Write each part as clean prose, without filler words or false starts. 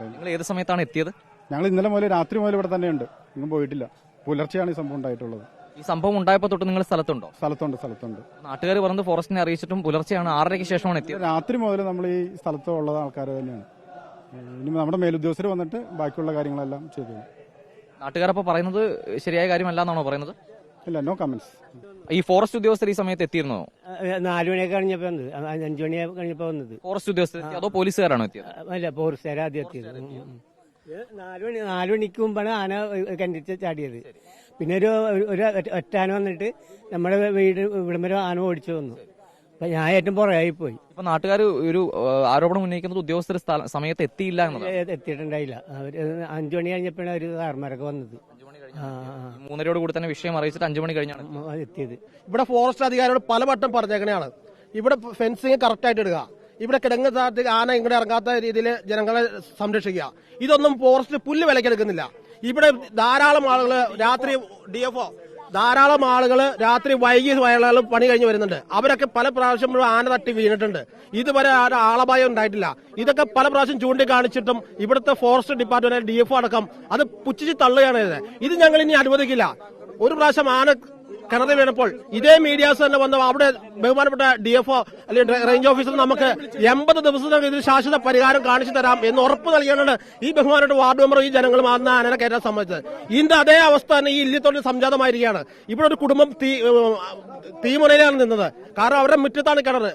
പറയുന്നത്. നിങ്ങൾ ഏത് സമയത്താണ് എത്തിയത്? ഞങ്ങൾ ഇന്നലെ മുതൽ രാത്രി മുതൽ ഇവിടെ തന്നെയുണ്ട്, ഇങ്ങും പോയിട്ടില്ല. പുലർച്ചെയാണ് ഈ സംഭവം ഉണ്ടായിട്ടുള്ളത്. ഈ സംഭവം ഉണ്ടായപ്പോൾ തൊട്ട് നിങ്ങൾ സ്ഥലത്തുണ്ടോ? സ്ഥലത്തുണ്ട്. നാട്ടുകാർ പറഞ്ഞത് ഫോറസ്റ്റിനെ അറിയിച്ചിട്ടും പുലർച്ചെയാണ് 6:30-ക്ക് ശേഷമാണ് എത്തിയത്. രാത്രി മുതൽ നമ്മൾ ഈ സ്ഥലത്ത് ഉള്ള ആൾക്കാർ തന്നെയാണ്. ഇനി നമ്മുടെ മേലുദ്യോഗസ്ഥർ വന്നിട്ട് ബാക്കിയുള്ള കാര്യങ്ങളെല്ലാം ചെയ്തു. നാട്ടുകാരപ്പോൾ പറയുന്നത് ശരിയായ കാര്യമല്ല എന്നാണോ പറയുന്നത്? ഇല്ല, നോ കമന്റ്സ്. ഈ ഫോറസ്റ്റ് ഉദ്യോഗസ്ഥർ ഈ സമയത്ത് എത്തിയിരുന്നോ? 4 മണിയൊക്കെ കഴിഞ്ഞപ്പോ 5 മണിയൊക്കെ കഴിഞ്ഞപ്പോ വന്നത്. ഫോറസ്റ്റ് ഉദ്യോഗസ്ഥർ അതോ പോലീസുകാരാണോ എത്തിയത്? അല്ല, ഫോറസ്റ്റുകാർ ആദ്യം എത്തിയത്. 4 മണിക്ക് മുമ്പാണ് ആന കണ്ടിച്ച് ചാടിയത്. പിന്നെ ഒരു ഒറ്റ ആന വന്നിട്ട് നമ്മുടെ ഇവിടം വരെ ആന ഓടിച്ചു വന്നു. അപ്പൊ ഞാൻ ഏറ്റവും പുറകെ പോയി. ഇപ്പൊ നാട്ടുകാർ ഒരു ആരോപണം ഉന്നയിക്കുന്നത് ഉദ്യോഗസ്ഥർ സമയത്ത് എത്തിയില്ല എന്നതാണ്. എത്തിയിട്ടുണ്ടായില്ല. അവര് 5 മണി കഴിഞ്ഞപ്പോഴാണ് ഒരു സാർമാരൊക്കെ വന്നത്. 3:30 കൂടി തന്നെ വിഷയം അറിയിച്ചിട്ട് 5 മണി കഴിഞ്ഞാണ് എത്തിയത്. ഇവിടെ ഫോറസ്റ്റ് അധികാരിയോട് പലവട്ടം പറഞ്ഞേക്കണെയാണ് ഇവിടെ ഫെൻസിങ് കറക്റ്റ് ആയിട്ട് ഇടുക, ഇവിടെ കിടങ്ങ് താഴത്ത് ആന ഇങ്ങോട്ട് ഇറങ്ങാത്ത രീതിയിൽ ജനങ്ങളെ സംരക്ഷിക്കുക. ഇതൊന്നും ഫോറസ്റ്റ് പുല്ല് വിലക്കെടുക്കുന്നില്ല. ഇവിടെ ധാരാളം ആളുകൾ രാത്രി DFO ധാരാളം ആളുകൾ രാത്രി വൈകി വയലുകൾ പണി കഴിഞ്ഞ് വരുന്നുണ്ട്. അവരൊക്കെ പല പ്രാവശ്യം ആന തട്ടി വീണിട്ടുണ്ട്. ഇതുവരെ ആളപായം ഉണ്ടായിട്ടില്ല. ഇതൊക്കെ പല പ്രാവശ്യം ചൂണ്ടിക്കാണിച്ചിട്ടും ഇവിടുത്തെ ഫോറസ്റ്റ് ഡിപ്പാർട്ട്മെന്റ് DFO അടക്കം അത് പുച്ഛിച്ച് തള്ളുകയാണ്. ഇത് ഞങ്ങൾ ഇനി അനുവദിക്കില്ല. ഒരു പ്രാവശ്യം ആന കിണറിൽ വീണപ്പോൾ ഇതേ മീഡിയാസ് തന്നെ വന്ന അവിടെ ബഹുമാനപ്പെട്ട DFO അല്ലെങ്കിൽ റേഞ്ച് ഓഫീസർ നമുക്ക് 80 ദിവസത്തിനകം ഇതിന് ശാശ്വത പരിഹാരം കാണിച്ചു തരാം എന്ന് ഉറപ്പ് നൽകിയാണ് ഈ ബഹുമാനപ്പെട്ട വാർഡ് മെമ്പർ ഈ ജനങ്ങൾ അന്ന് ആനനെ കയറ്റാൻ സമ്മതിച്ചത്. ഇതിന്റെ അതേ അവസ്ഥ തന്നെ ഈ ഇല്ലിത്തോട്ടിൽ സംജാതമായിരിക്കുകയാണ്. ഇവിടെ ഒരു കുടുംബം തീമുനയിലാണ് നിന്നത്. കാരണം അവരുടെ മുറ്റത്താണ് കിണറ്,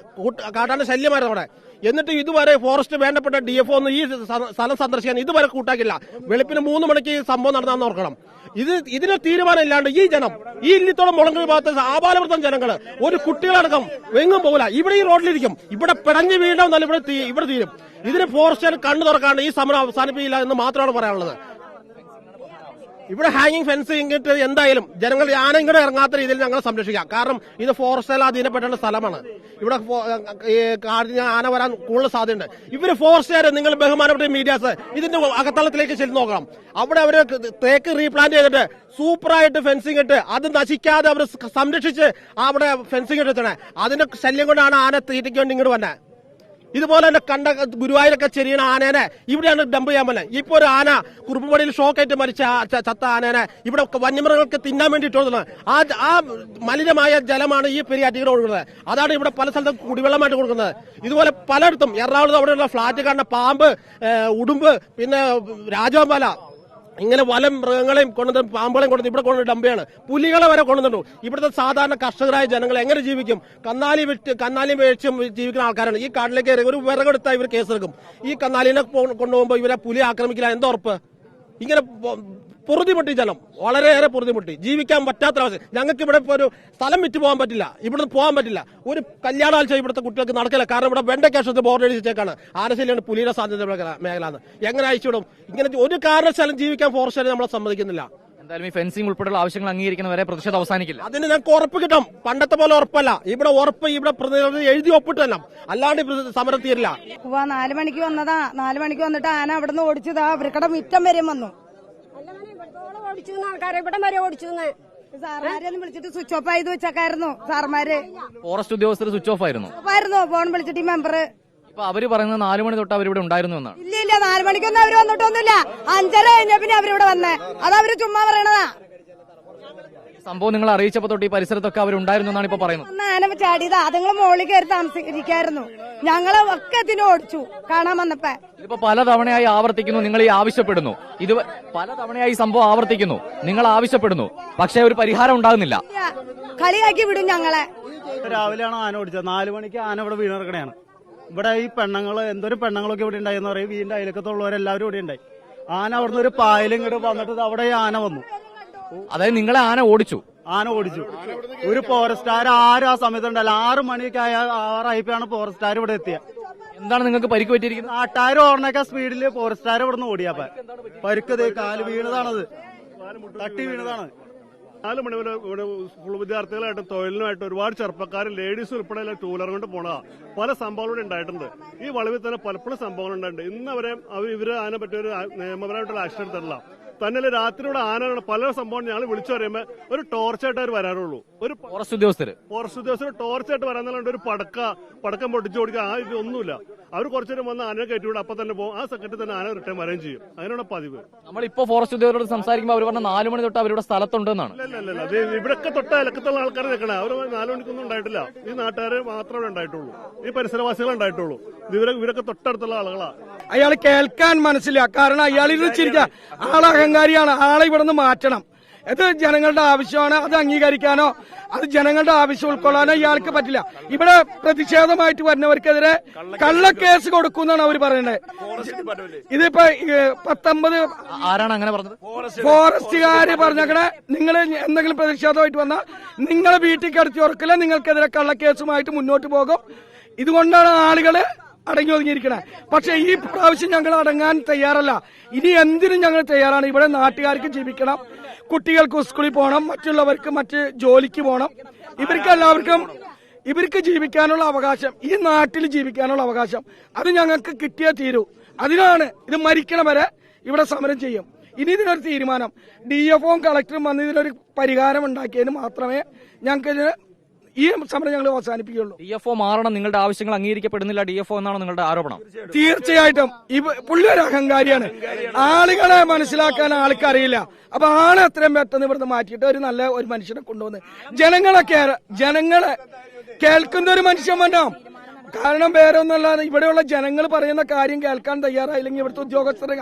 കാട്ടാന്റെ ശല്യമായിരുന്നു അവിടെ. എന്നിട്ട് ഇതുവരെ ഫോറസ്റ്റ് വേണ്ടപ്പെട്ട DFO ഒന്നും ഈ സ്ഥലം സന്ദർശിക്കാൻ ഇതുവരെ കൂട്ടാക്കില്ല. വെളുപ്പിന് 3 മണിക്ക് ഈ സംഭവം നടന്നാന്ന് ഓർക്കണം. ഇതിന് തീരുമാനം ഇല്ലാണ്ട് ഈ ജനം ഈ ഇല്ലിത്തോളം മുളങ്കൽ ഭാഗത്ത് ആപാലവൃത്തം ജനങ്ങള് ഒരു കുട്ടികളടക്കം എങ്ങും പോകില്ല. ഇവിടെ ഈ റോഡിലിരിക്കും. ഇവിടെ പിടഞ്ഞു വീണ്ടാവുന്നല്ല ഇവിടെ തീരും. ഇതിന് ഫോറസ്റ്റ് കണ്ണു തുറക്കാണ്ട് ഈ സമരം അവസാനിപ്പിക്കില്ല എന്ന് മാത്രമാണ് പറയാനുള്ളത്. ഇവിടെ ഹാങ്ങിങ് ഫെൻസ് ഇങ്ങിട്ട് എന്തായാലും ജനങ്ങൾ ആന ഇങ്ങോട്ട് ഇറങ്ങാത്ത രീതിയിൽ ഞങ്ങൾ സംരക്ഷിക്കാം. കാരണം ഇത് ഫോറസ്റ്റ് അധീനപ്പെട്ട സ്ഥലമാണ്. ഇവിടെ കാടിന് ആന വരാൻ കൂടുതൽ സാധ്യതയുണ്ട്. ഇവര് ഫോറസ്റ്റുകാരെ നിങ്ങൾ ബഹുമാനപ്പെട്ട മീഡിയാസ് ഇതിന്റെ അകത്തളത്തിലേക്ക് ചെന്ന് നോക്കണം. അവിടെ അവര് തേക്ക് റീപ്ലാന്റ് ചെയ്തിട്ട് സൂപ്പറായിട്ട് ഫെൻസിങ് ഇട്ട് അത് നശിക്കാതെ അവർ സംരക്ഷിച്ച് അവിടെ ഫെൻസിങ് ഇട്ടെത്തണേ. അതിന്റെ ശല്യം കൊണ്ടാണ് ആന തീറ്റയ്ക്ക് വേണ്ടി ഇങ്ങോട്ട് വന്നെ. ഇതുപോലെ തന്നെ കണ്ട ഗുരുവായൂരൊക്കെ ചെറിയ ആനേനെ ഇവിടെയാണ് ഡംപ് ചെയ്യാൻ പറ്റുന്നത്. ഇപ്പൊ ഒരു ആന കുറുപ്പുംപടിയിൽ ഷോക്കായിട്ട് മരിച്ച ചത്ത ആനേനെ ഇവിടെ വന്യമൃഗങ്ങൾക്ക് തിന്നാൻ വേണ്ടി ഇട്ടുകൊടുക്കുന്നത്. ആ മലിനമായ ജലമാണ് ഈ പെരിയാറ്റിൽ കൊടുക്കുന്നത്. അതാണ് ഇവിടെ പല സ്ഥലത്തും കുടിവെള്ളമായിട്ട് കൊടുക്കുന്നത്. ഇതുപോലെ പലയിടത്തും എറണാകുളത്ത് അവിടെയുള്ള ഫ്ളാറ്റ് കാണുന്ന പാമ്പ്, ഉടുമ്പ്, പിന്നെ രാജവമ്പാല ഇങ്ങനെ വല മൃഗങ്ങളെയും കൊണ്ടുവന്ന് പാമ്പുകളെയും കൊണ്ടുവന്ന് ഇവിടെ കൊണ്ടുവന്ന് ഡംപയാണ്. പുലികളെ വരെ കൊണ്ടുവന്നു. ഇവിടുത്തെ സാധാരണ കർഷകരായ ജനങ്ങൾ എങ്ങനെ ജീവിക്കും? കന്നാലി മേടിച്ചും ജീവിക്കുന്ന ആൾക്കാരാണ്. ഈ കാട്ടിലേക്ക് ഒരു വിറകെടുത്താൽ ഇവർ കേസെടുക്കും. ഈ കന്നാലിനെ കൊണ്ടുപോകുമ്പോൾ ഇവരെ പുലി ആക്രമിക്കില്ല. എന്താ ഉറപ്പ്? ഇങ്ങനെ പൊറുതിമുട്ടി ജനം, വളരെയേറെ പൊറുതിമുട്ടി ജീവിക്കാൻ പറ്റാത്തൊരവസ്ഥ. ഞങ്ങൾക്ക് ഇവിടെ ഇപ്പോൾ ഒരു സ്ഥലം വിറ്റ് പോകാൻ പറ്റില്ല, ഇവിടുന്ന് പോകാൻ പറ്റില്ല. ഒരു കല്യാണാഴ്ച ഇവിടുത്തെ കുട്ടികൾക്ക് നടക്കില്ല. കാരണം ഇവിടെ വെണ്ടക്കാശത്ത് ബോർഡ് എഴുതിച്ചേക്കാണ് ആനശല്യാണ് പുലിയുടെ സാധ്യത മേഖല. എങ്ങനെ അയച്ചുവിടും? ഇങ്ങനെ ഒരു കാരണവശാലും ജീവിക്കാൻ ഫോറസ്റ്റുകാരെ നമ്മളെ സമ്മതിക്കുന്നില്ല. എന്തായാലും ഈ ഫെൻസിംഗ് ഉൾപ്പെടെയുള്ള ആവശ്യങ്ങൾ അംഗീകരിക്കുന്നവരെ പ്രതിഷേധം അവസാനിക്കില്ല. അതിന് ഞങ്ങൾക്ക് ഉറപ്പ് കിട്ടും. പണ്ടത്തെ പോലെ ഉറപ്പല്ല. ഇവിടെ ഉറപ്പ് ഇവിടെ പ്രതിനിധി എഴുതി ഒപ്പിട്ടല്ല, അല്ലാണ്ട് സമരം തീരില്ല. 4 മണിക്ക് വന്നതാ. 4 മണിക്ക് വന്നിട്ട് ആന അവിടെ നിന്ന് ഓടിച്ചതാ. ഇവർക്കടെ മുറ്റം വരെ വന്നു. ആൾക്കാരെ ഇവിടെ വരെ ഓടിച്ചു. സാർമാരെ വിളിച്ചിട്ട് സ്വിച്ച് ഓഫ് ആയത് വെച്ചേക്കായിരുന്നു സാർമാര്. ഫോറസ്റ്റ് ഉദ്യോഗസ്ഥർ സ്വിച്ച് ഓഫ് ആയിരുന്നു. ഫോൺ വിളിച്ചിട്ട് ഈ മെമ്പർ ഇപ്പൊ അവര് പറയുന്നത് 4 മണി തൊട്ട് അവരിവിടെ ഉണ്ടായിരുന്നു എന്നാണ്. ഇല്ല 4 മണിക്കൊന്നും അവര് വന്നിട്ടൊന്നുമില്ല. 5:30 കഴിഞ്ഞ പിന്നെ അവരിവിടെ വന്നേ. അത് അവര് ചുമ്മാ പറയണതാ. സംഭവം നിങ്ങൾ അറിയിച്ചപ്പോ തൊട്ട് ഈ പരിസരത്തൊക്കെ അവരുണ്ടായിരുന്നു എന്നാണ് ഇപ്പൊ പറയുന്നത്. ആന ചാടിയതാ. അതുങ്ങൾ മോളിൽ കയറി താമസിക്കായിരുന്നു. ഞങ്ങളെ ഒക്കെ ഇതിനെ ഓടിച്ചു കാണാൻ വന്നപ്പോ. ഇതിപ്പോ പലതവണയായി ആവർത്തിക്കുന്നു, നിങ്ങൾ ഈ ആവശ്യപ്പെടുന്നു. ഇത് പലതവണയായി സംഭവം ആവർത്തിക്കുന്നു, നിങ്ങൾ ആവശ്യപ്പെടുന്നു, പക്ഷെ ഒരു പരിഹാരം ഉണ്ടാകുന്നില്ല. കളിയാക്കി വിടും ഞങ്ങളെ. രാവിലെയാണ് ആന ഓടിച്ചത്. 4 മണിക്ക് ആന ഇവിടെ വീണിറക്കണയാണ്. ഇവിടെ ഈ പെണ്ണുങ്ങള് എന്തൊരു പെണ്ണുങ്ങളൊക്കെ ഇവിടെ ഉണ്ടായെന്ന് പറയും. വീടിന്റെ അയലക്കത്തുള്ളവരെല്ലാവരും ഇവിടെ ഉണ്ടായി. ആന അവിടുന്ന് ഒരു പായലും ഇങ്ങോട്ട് വന്നിട്ട് അവിടെ ആന വന്നു. അതായത് നിങ്ങളെ ആന ഓടിച്ചു. ഒരു ഫോറസ്റ്റുകാർ ആരും ആ സമയത്ത് ഉണ്ടല്ലോ. 6 മണിയൊക്കെ 6 ഫോറസ്റ്റുകാർ ഇവിടെ എത്തിയ. എന്താണ് നിങ്ങൾക്ക് പരിക്ക് പറ്റിയിരിക്കുന്നത്? നാട്ടുകാർ ഓർണൊക്കെ സ്പീഡില് ഫോറസ്റ്റുകാർ ഇവിടെ നിന്ന് ഓടിയാപ്പ പരുക്കത് കാല് വീണതാണത്, തട്ടി വീണതാണ്. 4 മണി വരെ ഇവിടെ സ്കൂൾ വിദ്യാർത്ഥികളായിട്ടും തൊഴിലിനുമായിട്ട് ഒരുപാട് ചെറുപ്പക്കാരും ലേഡീസ് ഉൾപ്പെടെ ടൂലർ കൊണ്ട് പോണതാ. പല സംഭവങ്ങളും ഉണ്ടായിട്ടുണ്ട്. ഈ വളവിൽ തന്നെ പലപ്പോഴും സംഭവങ്ങൾ ഉണ്ടായിട്ടുണ്ട്. ഇന്ന് ഇവരെ അതിനെ പറ്റി ഒരു നിയമപരമായിട്ടുള്ള ആക്ഷൻ എടുത്തിട്ടില്ല. തന്നെ രാത്രിയുടെ ആനകളുടെ പല സംഭവം ഞങ്ങൾ വിളിച്ചു പറയുമ്പോൾ ഒരു ടോർച്ചായിട്ട് അവർ വരാറുള്ളൂ. ഒരു ഫോറസ്റ്റ് ഉദ്യോഗസ്ഥർ ടോർച്ചായിട്ട് വരാന്നുള്ളത് ഒരു പടക്കം പൊട്ടിച്ചു കൊടുക്കുക, ആ ഇതൊന്നുമില്ല. അവർ കുറച്ചേരം വന്ന് ആനയെ കയറ്റിവിടും, അപ്പൊ തന്നെ പോകും. ആ സെക്കൻഡിൽ തന്നെ ആന റിട്ടേൺ വരെയും ചെയ്യും. അതിനാണ് പതിവ്. നമ്മളിപ്പോ ഫോറസ്റ്റ് ഉദ്യോഗസ്ഥരോട് സംസാരിക്കുമ്പോൾ അവർ പറഞ്ഞ 4 മണി തൊട്ട് അവരുടെ സ്ഥലത്തുണ്ടെന്നാണ്. അല്ല, അത് ഇവിടൊക്കെ തൊട്ട ഇലക്കത്തുള്ള ആൾക്കാർ നിൽക്കണേ. അവർ 4 മണിക്കൊന്നും ഉണ്ടായിട്ടില്ല. ഈ നാട്ടുകാരെ മാത്രമേ ഉണ്ടായിട്ടുള്ളൂ, ഈ പരിസരവാസികൾ ഉണ്ടായിട്ടുള്ളൂ. ഇവരൊക്കെ തൊട്ടടുത്തുള്ള ആളുകളാ. അയാൾ കേൾക്കാൻ മനസ്സില്ല. കാരണം അയാൾ ഇരുന്ന് ചിരിക്കുക. ആളെ അഹങ്കാരിയാണ്. ആളെ ഇവിടെ നിന്ന് മാറ്റണം. ഇത് ജനങ്ങളുടെ ആവശ്യമാണ്. അത് അംഗീകരിക്കാനോ അത് ജനങ്ങളുടെ ആവശ്യം ഉൾക്കൊള്ളാനോ ഇയാൾക്ക് പറ്റില്ല. ഇവിടെ പ്രതിഷേധമായിട്ട് വരുന്നവർക്കെതിരെ കള്ളക്കേസ് കൊടുക്കുമെന്നാണ് അവർ പറയുന്നത്. ഇതിപ്പോ 19 ആരാണ് അങ്ങനെ പറഞ്ഞത്? ഫോറസ്റ്റുകാര് പറഞ്ഞേക്കണേ, നിങ്ങൾ എന്തെങ്കിലും പ്രതിഷേധമായിട്ട് വന്നാൽ നിങ്ങളെ വീട്ടിൽ കിടത്തി ഉറക്കില്ല, നിങ്ങൾക്കെതിരെ കള്ളക്കേസുമായിട്ട് മുന്നോട്ട് പോകും. ഇതുകൊണ്ടാണ് ആളുകള് അടങ്ങി ഒതുങ്ങിയിരിക്കണേ. പക്ഷെ ഈ പ്രാവശ്യം ഞങ്ങൾ അടങ്ങാൻ തയ്യാറല്ല. ഇനി എന്തിനും ഞങ്ങൾ തയ്യാറാണ്. ഇവിടെ നാട്ടുകാർക്ക് ജീവിക്കണം, കുട്ടികൾക്ക് സ്കൂളിൽ പോകണം, മറ്റുള്ളവർക്ക് മറ്റ് ജോലിക്ക് പോകണം. ഇവർക്ക് ജീവിക്കാനുള്ള അവകാശം, ഈ നാട്ടിൽ ജീവിക്കാനുള്ള അവകാശം അത് ഞങ്ങൾക്ക് കിട്ടിയേ തീരൂ. അതിനാണ് ഇത് മരിക്കണ വരെ ഇവിടെ സമരം ചെയ്യും. ഇനി ഇതിനൊരു തീരുമാനം DFOയും കളക്ടറും വന്ന് ഇതിനൊരു പരിഹാരം ഉണ്ടാക്കിയതിന് മാത്രമേ ഞങ്ങൾക്ക് ഈ സമരം ഞങ്ങൾ അവസാനിപ്പിക്കുകയുള്ളൂ. DFO മാറണം, നിങ്ങളുടെ ആവശ്യങ്ങൾ അംഗീകരിക്കപ്പെടുന്നില്ല DFO എന്നാണ് നിങ്ങളുടെ ആരോപണം. തീർച്ചയായിട്ടും പുള്ളി ഒരു അഹങ്കാരിയാണ്. ആളുകളെ മനസ്സിലാക്കാൻ ആൾക്കറിയില്ല. അപ്പൊ ആളെ എത്രയും പെട്ടെന്ന് ഇവിടുന്ന് മാറ്റിയിട്ട് ഒരു നല്ല ഒരു മനുഷ്യനെ കൊണ്ടുവന്ന് ജനങ്ങളെ കേൾക്കുന്ന ഒരു മനുഷ്യൻ വേണം. കാരണം വേറെ ഒന്നല്ലാതെ ഇവിടെയുള്ള ജനങ്ങൾ പറയുന്ന കാര്യം കേൾക്കാൻ തയ്യാറായില്ലെങ്കിൽ ഇവിടുത്തെ ഉദ്യോഗസ്ഥരെ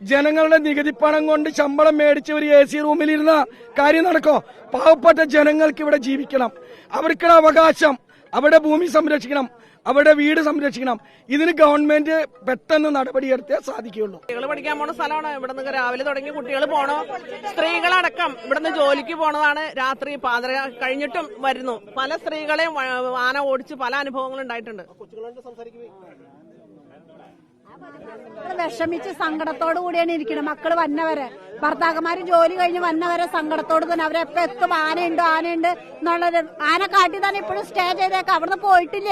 ജനങ്ങളുടെ നികുതി പണം കൊണ്ട് ശമ്പളം മേടിച്ച് ഒരു AC റൂമിലിരുന്ന കാര്യം നടക്കോ? പാവപ്പെട്ട ജനങ്ങൾക്ക് ഇവിടെ ജീവിക്കണം, അവർക്കുള്ള അവകാശം, അവരുടെ ഭൂമി സംരക്ഷിക്കണം, അവരുടെ വീട് സംരക്ഷിക്കണം. ഇതിന് ഗവൺമെന്റ് പെട്ടെന്ന് നടപടിയെടുത്തേ സാധിക്കുകയുള്ളൂ. കുട്ടികൾ പഠിക്കാൻ പോണ സ്ഥലമാണ്. ഇവിടെ നിന്ന് രാവിലെ തുടങ്ങി കുട്ടികൾ പോണോ, സ്ത്രീകളടക്കം ഇവിടുന്ന് ജോലിക്ക് പോണതാണ്. രാത്രി പാതിര കഴിഞ്ഞിട്ടും വരുന്നു. പല സ്ത്രീകളെയും ആന ഓടിച്ച് പല അനുഭവങ്ങളും ഉണ്ടായിട്ടുണ്ട്. വിഷമിച്ച് സങ്കടത്തോടു കൂടിയാണ് ഇരിക്കുന്നത്. മക്കള് വന്നവരെ, ഭർത്താക്കന്മാര് ജോലി കഴിഞ്ഞ് വന്നവരെ സങ്കടത്തോട് തന്നെ അവരെപ്പോ എത്തും ആനയുണ്ട് എന്നുള്ളത്. ആന കാട്ടി തന്നെ ഇപ്പോഴും സ്റ്റേ ചെയ്തേക്കാം, അവിടുന്ന് പോയിട്ടില്ല.